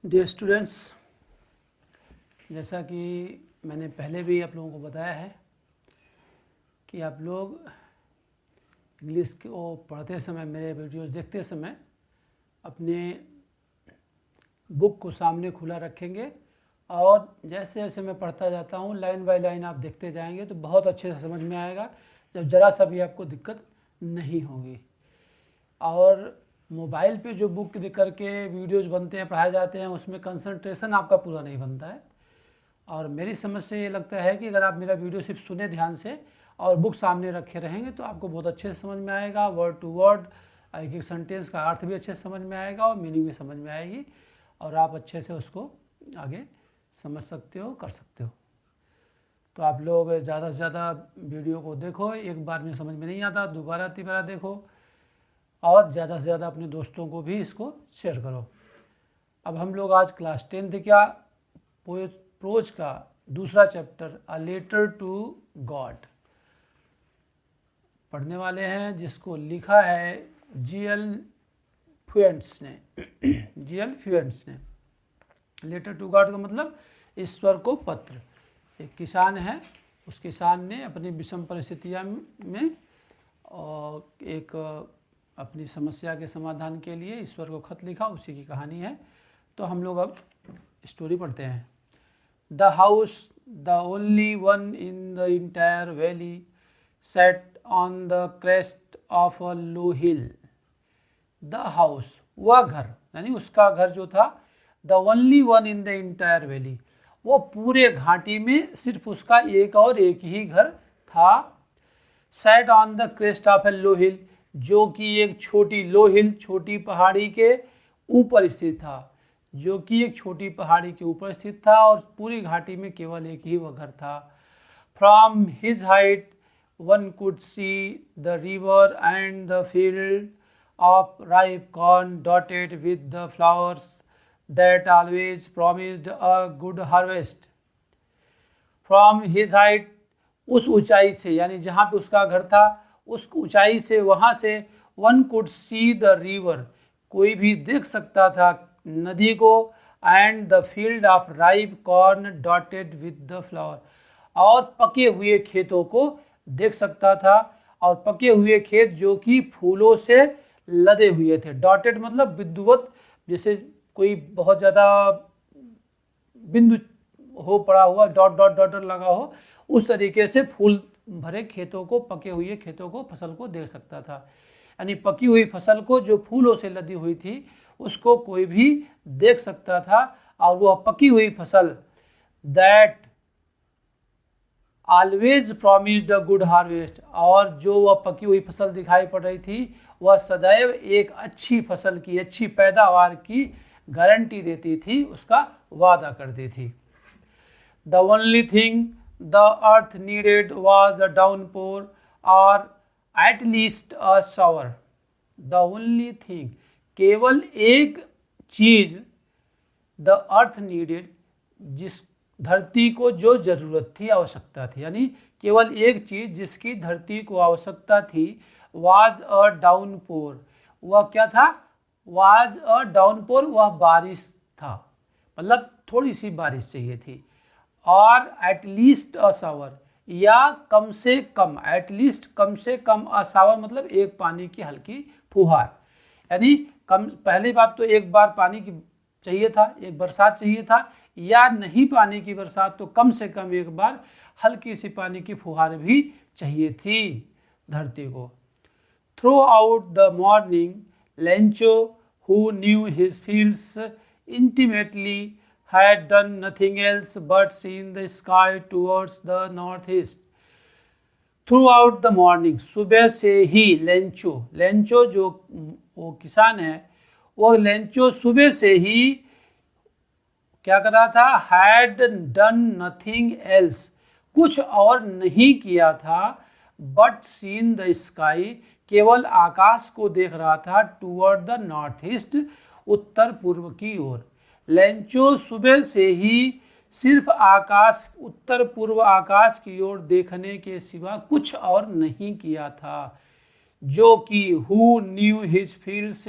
Dear students, जैसा कि मैंने पहले भी आप लोगों को बताया है कि आप लोग इंग्लिश को पढ़ते समय, मेरे वीडियोस देखते समय अपने बुक को सामने खुला रखेंगे और जैसे जैसे मैं पढ़ता जाता हूँ लाइन बाय लाइन आप देखते जाएंगे तो बहुत अच्छे से समझ में आएगा, जब ज़रा सा भी आपको दिक्कत नहीं होगी। और मोबाइल पे जो बुक देख करके वीडियोज़ बनते हैं, पढ़ाए जाते हैं, उसमें कंसंट्रेशन आपका पूरा नहीं बनता है। और मेरी समझ से ये लगता है कि अगर आप मेरा वीडियो सिर्फ सुने ध्यान से और बुक सामने रखे रहेंगे तो आपको बहुत अच्छे से समझ में आएगा। वर्ड टू वर्ड एक एक सेंटेंस का अर्थ भी अच्छे से समझ में आएगा और मीनिंग भी समझ में आएगी और आप अच्छे से उसको आगे समझ सकते हो, कर सकते हो। तो आप लोग ज़्यादा से ज़्यादा वीडियो को देखो, एक बार में समझ में नहीं आता दोबारा तीबारा देखो और ज़्यादा से ज़्यादा अपने दोस्तों को भी इसको शेयर करो। अब हम लोग आज क्लास 10th क्या प्रोज का दूसरा chapter a letter to God पढ़ने वाले हैं, जिसको लिखा है जी.एल. फ्यूएंट्स ने। जी.एल. फ्यूएंट्स ने। लेटर टू गॉड का मतलब ईश्वर को पत्र। एक किसान है, उस किसान ने अपनी विषम परिस्थितियाँ में और एक अपनी समस्या के समाधान के लिए ईश्वर को खत लिखा, उसी की कहानी है। तो हम लोग अब स्टोरी पढ़ते हैं। The house, the only one in the entire valley, set on the crest of a low hill. The house, वह घर, यानी उसका घर जो था, the only one in the entire valley, वो पूरे घाटी में सिर्फ उसका एक और एक ही घर था। Set on the crest of a low hill, जो कि एक छोटी लो हिल, छोटी पहाड़ी के ऊपर स्थित था, जो कि एक छोटी पहाड़ी के ऊपर स्थित था और पूरी घाटी में केवल एक ही वह घर था। From his height one could see the river and the field of ripe corn dotted with the flowers that always promised a good harvest. From his height, उस ऊंचाई से, यानी जहाँ पे उसका घर था उस ऊंचाई से, वहाँ से one could see the river, कोई भी देख सकता था नदी को, and the field of ripe corn dotted with the flower, और पके हुए खेतों को देख सकता था, और पके हुए खेत जो कि फूलों से लदे हुए थे। डॉटेड मतलब विद्युत, जैसे कोई बहुत ज़्यादा बिंदु हो पड़ा हुआ, डॉट डॉट डॉट लगा हो, उस तरीके से फूल भरे खेतों को, पके हुए खेतों को, फसल को देख सकता था। यानी पकी हुई फसल को जो फूलों से लदी हुई थी उसको कोई भी देख सकता था, और वह पकी हुई फसल that always promised a good harvest, और जो वह पकी हुई फसल दिखाई पड़ रही थी वह सदैव एक अच्छी फसल की, अच्छी पैदावार की गारंटी देती थी, उसका वादा करती थी। The only thing the earth needed was a downpour और at least a shower. The only thing, केवल एक चीज, द अर्थ नीडेड, जिस धरती को जो जरूरत थी, आवश्यकता थी, यानी केवल एक चीज जिसकी धरती को आवश्यकता थी, वाज अ डाउनपोर, वह क्या था? वाज अ डाउनपोर, वह बारिश था, मतलब थोड़ी सी बारिश चाहिए थी। और एट लीस्ट अ शावर, या कम से कम, एट लीस्ट कम से कम, अ शावर मतलब एक पानी की हल्की फुहार, यानी कम, पहली बात तो एक बार पानी की चाहिए था, एक बरसात चाहिए था, या नहीं पानी की बरसात तो कम से कम एक बार हल्की सी पानी की फुहार भी चाहिए थी धरती को। Through out the morning Lencho, who knew his fields intimately, had done nothing else but seen the sky towards the northeast. Throughout the morning, सुबह से ही लेंचो, लेंचो जो वो किसान है, वो लेंचो सुबह से ही क्या कर रहा था? had done nothing else, कुछ और नहीं किया था, but seen the sky, केवल आकाश को देख रहा था, toward the northeast, उत्तर पूर्व की ओर। लेंचो सुबह से ही सिर्फ आकाश, उत्तर पूर्व आकाश की ओर देखने के सिवा कुछ और नहीं किया था, जो कि who knew his fields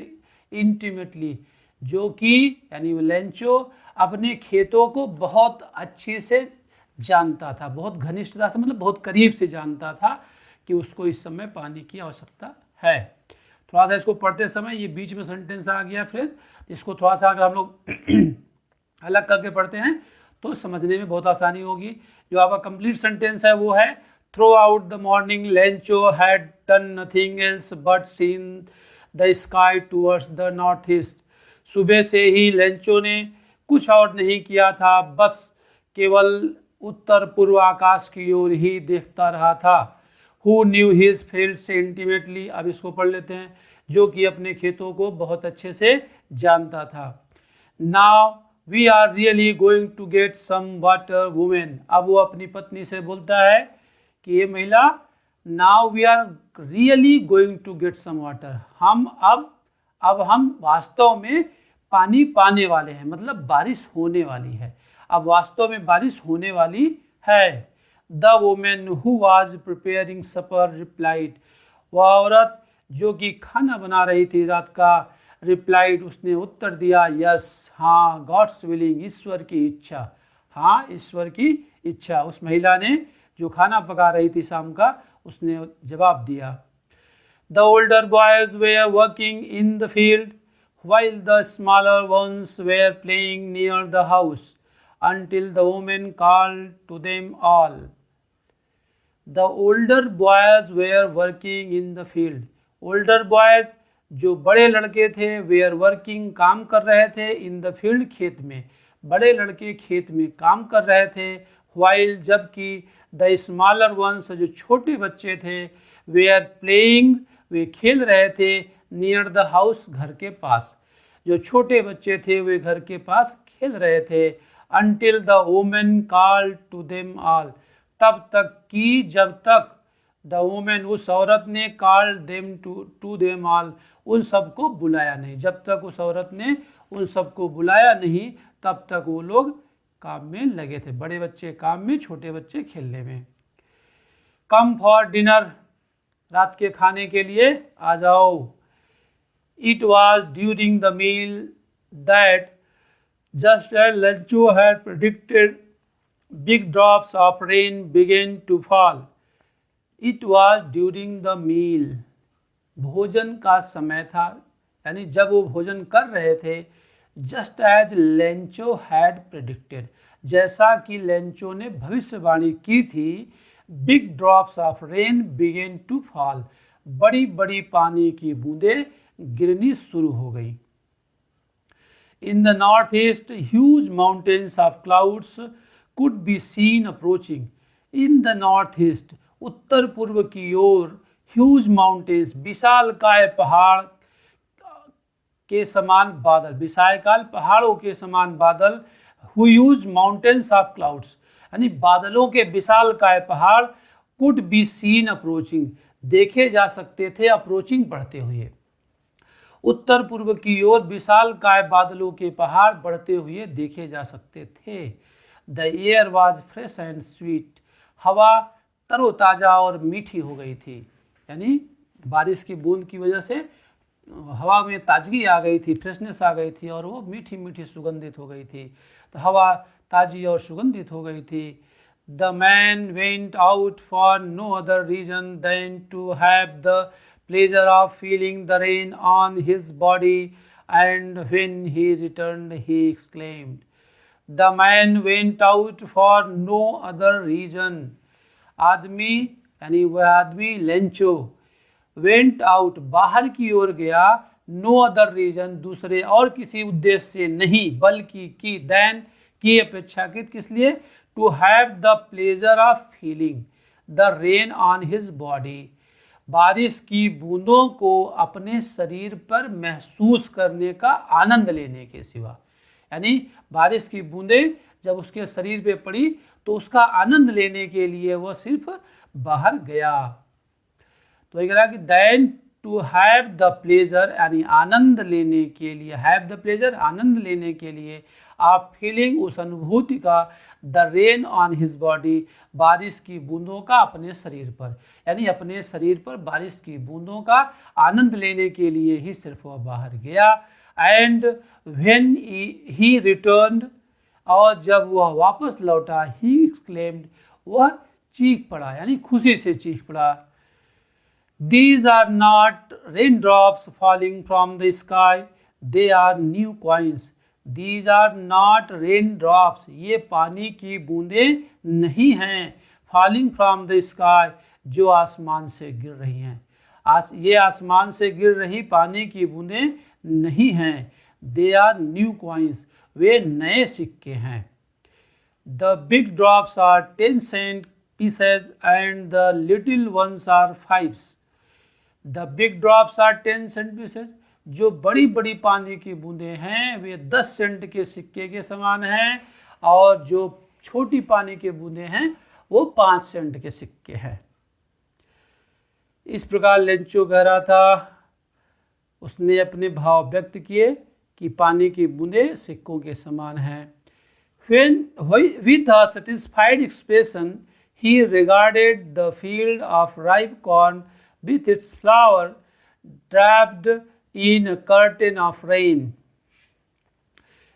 intimately, जो कि यानी लेंचो अपने खेतों को बहुत अच्छे से जानता था, बहुत घनिष्ठता से मतलब बहुत करीब से जानता था कि उसको इस समय पानी की आवश्यकता है। थोड़ा सा इसको पढ़ते समय ये बीच में सेंटेंस आ गया फ्रेज, इसको थोड़ा सा अगर हम लोग अलग करके पढ़ते हैं तो समझने में बहुत आसानी होगी। जो आपका कंप्लीट सेंटेंस है वो है through out the morning Lencho had done nothing else but seen the sky towards the north east. सुबह से ही लेंचो ने कुछ और नहीं किया था, बस केवल उत्तर पूर्व आकाश की ओर ही देखता रहा था। हु न्यू हिज फील्ड से इंटीमेटली, अब इसको पढ़ लेते हैं, जो कि अपने खेतों को बहुत अच्छे से जानता था। Now we are really going to get some water woman, अब वो अपनी पत्नी से बोलता है कि ये महिला, now we are really going to get some water, हम अब हम वास्तव में पानी पाने वाले हैं, मतलब बारिश होने वाली है, अब वास्तव में बारिश होने वाली है। The woman who was preparing supper replied, वह औरत जो कि खाना बना रही थी रात का, रिप्लाइड उसने उत्तर दिया, यस हाँ, गॉड्स विलिंग, ईश्वर की इच्छा, हाँ ईश्वर की इच्छा। उस महिला ने जो खाना पका रही थी शाम का, उसने जवाब दिया। The older boys were working in the field while the smaller ones were playing near the house until the woman called to them all. The older boys were working in the field. Older boys जो बड़े लड़के थे were working काम कर रहे थे in the field खेत में, बड़े लड़के खेत में काम कर रहे थे, while जबकि the smaller ones जो छोटे बच्चे थे were playing वे खेल रहे थे नियर द हाउस घर के पास, जो छोटे बच्चे थे वे घर के पास खेल रहे थे। Until the woman called to them all, तब तक कि जब तक द वुमेन उस औरत ने called them to them all उन सबको बुलाया नहीं, जब तक उस औरत ने उन सबको बुलाया नहीं तब तक वो लोग काम में लगे थे, बड़े बच्चे काम में, छोटे बच्चे खेलने में। कम फॉर डिनर, रात के खाने के लिए आ जाओ। It was during the meal that, just as Lencho had predicted, big drops of rain began to fall. It was during the meal. भोजन का समय था, यानी जब वो भोजन कर रहे थे। Just as Lencho had predicted, जैसा कि लेंचो ने भविष्यवाणी की थी, big drops of rain began to fall, बड़ी बड़ी पानी की बूंदें गिरनी शुरू हो गई। In the north east huge mountains of clouds could be seen approaching. In the north east, उत्तर पूर्व की ओर, ह्यूज माउंटेन्स, विशालकाय पहाड़ के समान बादल, विशालकाय पहाड़ों के समान बादल, ह्यूज माउंटेन्स ऑफ क्लाउड्स यानी बादलों के विशालकाय पहाड़, कुड बी सीन अप्रोचिंग देखे जा सकते थे, अप्रोचिंग बढ़ते हुए। उत्तर पूर्व की ओर विशालकाय बादलों के पहाड़ बढ़ते हुए देखे जा सकते थे। The air was fresh and sweet, हवा तरोताज़ा और मीठी हो गई थी, यानी बारिश की बूंद की वजह से हवा में ताजगी आ गई थी, फ्रेशनेस आ गई थी और वो मीठी मीठी सुगंधित हो गई थी, तो हवा ताजी और सुगंधित हो गई थी। The man went out for no other reason than to have the pleasure of feeling the rain on his body, and when he returned he exclaimed, the man went out for no other reason, आदमी यानी वह आदमी Lencho, went out बाहर की ओर गया, no other reason दूसरे और किसी उद्देश्य से नहीं, बल्कि की than की अपेक्षाकृत किस लिए, to have the pleasure of feeling the rain on his body, बारिश की बूंदों को अपने शरीर पर महसूस करने का आनंद लेने के सिवा, यानी बारिश की बूंदें जब उसके शरीर पे पड़ी तो उसका आनंद लेने के लिए वह सिर्फ बाहर गया। तो ये कह रहा कि then to have the pleasure यानी आनंद लेने के लिए, हैव द प्लेजर आनंद लेने के लिए, आप फीलिंग उस अनुभूति का, the rain on his body बारिश की बूंदों का अपने शरीर पर, यानी अपने शरीर पर बारिश की बूंदों का आनंद लेने के लिए ही सिर्फ वह बाहर गया। एंड व्हेन ही रिटर्न्ड, और जब वह वापस लौटा, ही एक्सक्लेम्ड, वह चीख पड़ा यानी खुशी से चीख पड़ा। These are not raindrops falling from the sky, they are new coins. These are not raindrops, ये पानी की बूंदें नहीं हैं, falling from the sky, जो आसमान से गिर रही हैं। ये आसमान से गिर रही पानी की बूंदें नहीं हैं। They are new coins, वे नए सिक्के हैं। The big drops are 10 cent pieces and the little ones are 5s. The big drops are 10 cent pieces, जो बड़ी बड़ी पानी की बूंदें हैं वे 10 सेंट के सिक्के के समान हैं, और जो छोटी पानी की बूंदें हैं वो 5 सेंट के सिक्के हैं। इस प्रकार लेंचो कह रहा था, उसने अपने भाव व्यक्त किए कि पानी की बूंदें सिक्कों के समान हैं। With a satisfied expression, he regarded the field of ripe corn with its flower draped in a curtain of rain.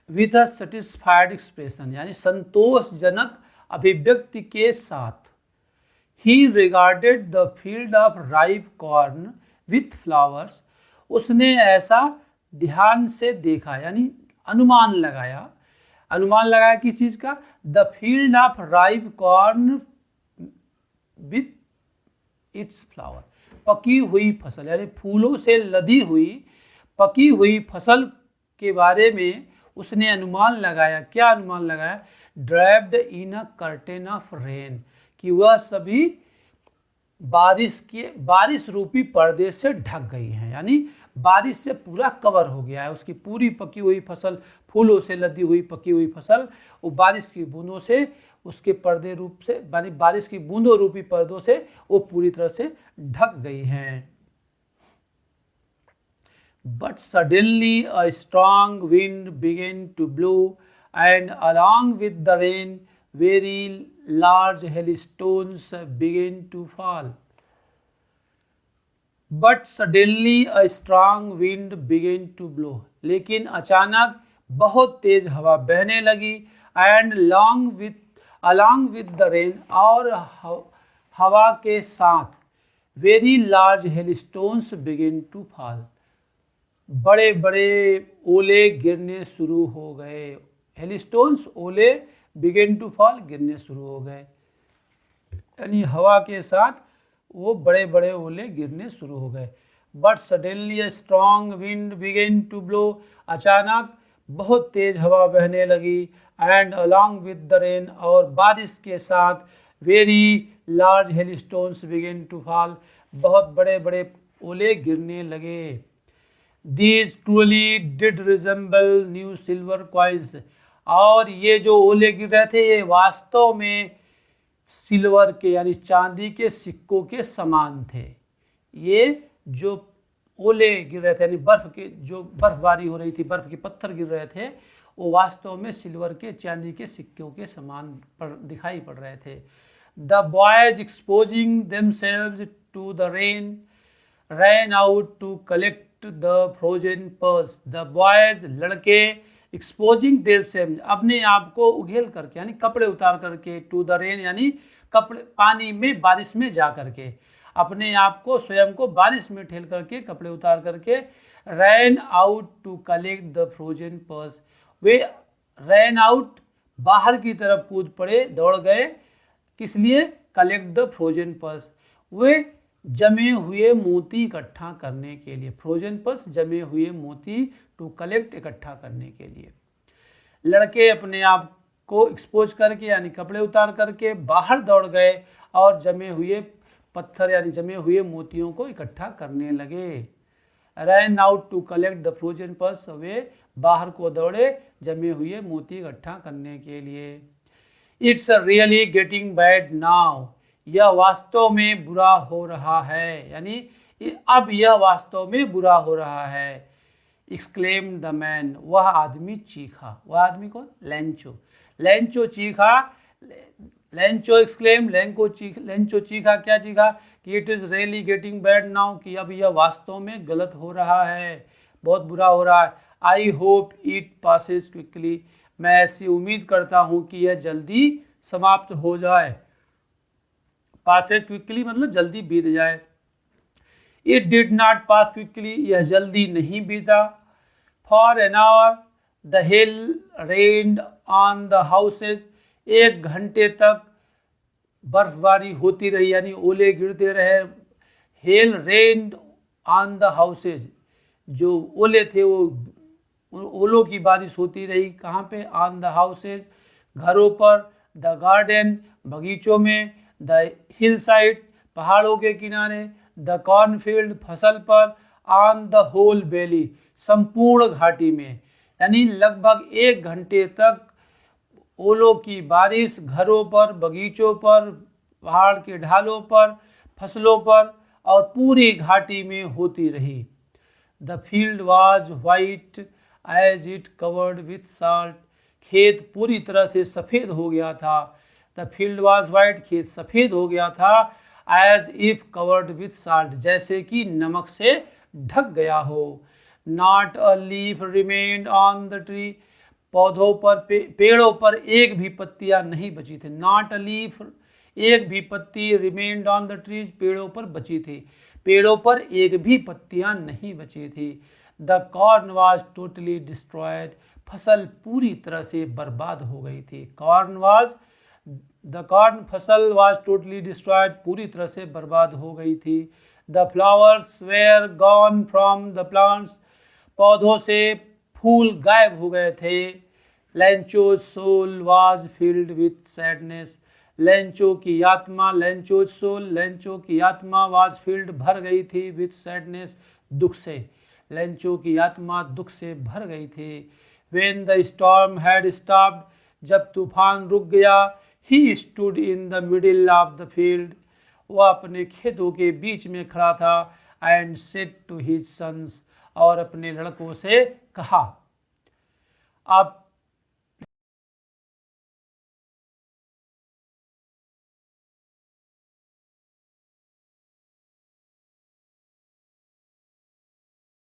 With a satisfied expression यानी संतोषजनक अभिव्यक्ति के साथ, he regarded the field of ripe corn with flowers, उसने ऐसा ध्यान से देखा यानी अनुमान लगाया किस चीज का? The field of ripe corn with its flower, पकी हुई फसल यानी फूलों से लदी हुई पकी हुई फसल के बारे में उसने अनुमान लगाया। क्या अनुमान लगाया? Draped in a curtain of rain, कि वह सभी बारिश रूपी पर्दे से ढक गई हैं, यानी बारिश से पूरा कवर हो गया है। उसकी पूरी पकी हुई फसल, फूलों से लदी हुई पकी हुई फसल, वो बारिश की बूंदों से, उसके पर्दे रूप से यानी बारिश की बूंदों रूपी पर्दों से वो पूरी तरह से ढक गई हैं। But suddenly a strong wind began to blow, and along with the rain, very large hailstones began to fall. But suddenly a strong wind began to blow. लेकिन अचानक बहुत तेज हवा बहने लगी, and along with the rain, और हवा के साथ very large hailstones began to fall. बड़े बड़े ओले गिरने शुरू हो गए। हेलस्टोन्स, ओले, बिगेन टू फॉल, गिरने शुरू हो गए, यानी हवा के साथ वो बड़े बड़े ओले गिरने शुरू हो गए। But suddenly a strong wind began to blow, अचानक बहुत तेज हवा बहने लगी, and along with the rain, और बारिश के साथ very large hailstones began to fall, बहुत बड़े बड़े ओले गिरने लगे। These truly did resemble new silver coins, और ये जो ओले गिर रहे थे ये वास्तव में सिल्वर के यानी चांदी के सिक्कों के समान थे। ये जो ओले गिर रहे थे यानी बर्फ के, जो बर्फबारी हो रही थी, बर्फ के पत्थर गिर रहे थे, वो वास्तव में सिल्वर के, चांदी के सिक्कों के समान दिखाई पड़ रहे थे। The boys exposing themselves to the rain ran out to collect the frozen pearls. The boys, लड़के, exposing themselves, अपने आप को उघेल करके यानी कपड़े उतार करके, to the rain यानी कपड़े, पानी में, बारिश में जा करके, अपने आप को, स्वयं को बारिश में ठेल करके, कपड़े उतार करके, ran out to collect the frozen pearls, way ran out, बाहर की तरफ कूद पड़े, दौड़ गए, किस लिए? collect the frozen pearls, वे जमे हुए मोती इकट्ठा करने के लिए। फ्रोजन पर्स, जमे हुए मोती, टू कलेक्ट, इकट्ठा करने के लिए। लड़के अपने आप को एक्सपोज करके यानी कपड़े उतार करके बाहर दौड़ गए और जमे हुए पत्थर यानी जमे हुए मोतियों को इकट्ठा करने लगे। Ran out to collect the frozen pearls, वे बाहर को दौड़े जमे हुए मोती इकट्ठा करने के लिए। It's really getting bad now, यह वास्तव में बुरा हो रहा है, यानी अब यह वास्तव में बुरा हो रहा है। एक्सक्लेम्ड द मैन, वह आदमी चीखा। वह आदमी कौन? लेंचो। लेंचो चीखा, लेंचो एक्सक्लेम, लेंचो चीखा। क्या चीखा? कि it is really getting bad now, कि अब यह वास्तव में गलत हो रहा है, बहुत बुरा हो रहा है। I hope it passes quickly, मैं ऐसी उम्मीद करता हूँ कि यह जल्दी समाप्त हो जाए। पासेस क्विकली मतलब जल्दी बीत जाए। It did not pass quickly, यह जल्दी नहीं बीता। For an hour the hell rained on the houses, 1 घंटे तक बर्फबारी होती रही, यानी ओले गिरते रहे। Hello rained on the houses, जो ओले थे वो ओलों की बारिश होती रही। कहाँ पे? ऑन द हाउसेज, घरों पर। द गार्डन, बगीचों में। द हिल साइड, पहाड़ों के किनारे। द कॉर्नफील्ड, फसल पर। ऑन द होल वैली, संपूर्ण घाटी में। यानी लगभग 1 घंटे तक ओलों की बारिश घरों पर, बगीचों पर, पहाड़ के ढालों पर, फसलों पर और पूरी घाटी में होती रही। The field was white as it covered with salt, खेत पूरी तरह से सफ़ेद हो गया था। द फील्ड वॉज वाइट, खेत सफ़ेद हो गया था। As if covered with salt, जैसे कि नमक से ढक गया हो। Not a leaf remained on the tree, पौधों पर, पेड़ों पर एक भी पत्तियां नहीं बची थी। नॉट अ लीफ, एक भी पत्ती। रिमेन्ड ऑन द ट्रीज, पेड़ों पर बची थी। पेड़ों पर एक भी पत्तियां नहीं बची थी। The corn was totally destroyed, फसल पूरी तरह से बर्बाद हो गई थी। द कॉर्न, फसल वॉज टोटली डिस्ट्रॉयड, पूरी तरह से बर्बाद हो गई थी। The flowers were gone from the plants, पौधों से फूल गायब हो गए थे। Lencho's soul was filled with sadness, Lencho की आत्मा, लेंचोज सोल, लेंचो की आत्मा, वॉज फिल्ड, भर गई थी, विथ सैडनेस, दुख से। लेंचो की आत्मा दुख से भर गई थी। When the storm had stopped, जब तूफान रुक गया। He stood in the middle of the field, वह अपने खेतों के बीच में खड़ा था। And said to his sons, और अपने लड़कों से कहा। अब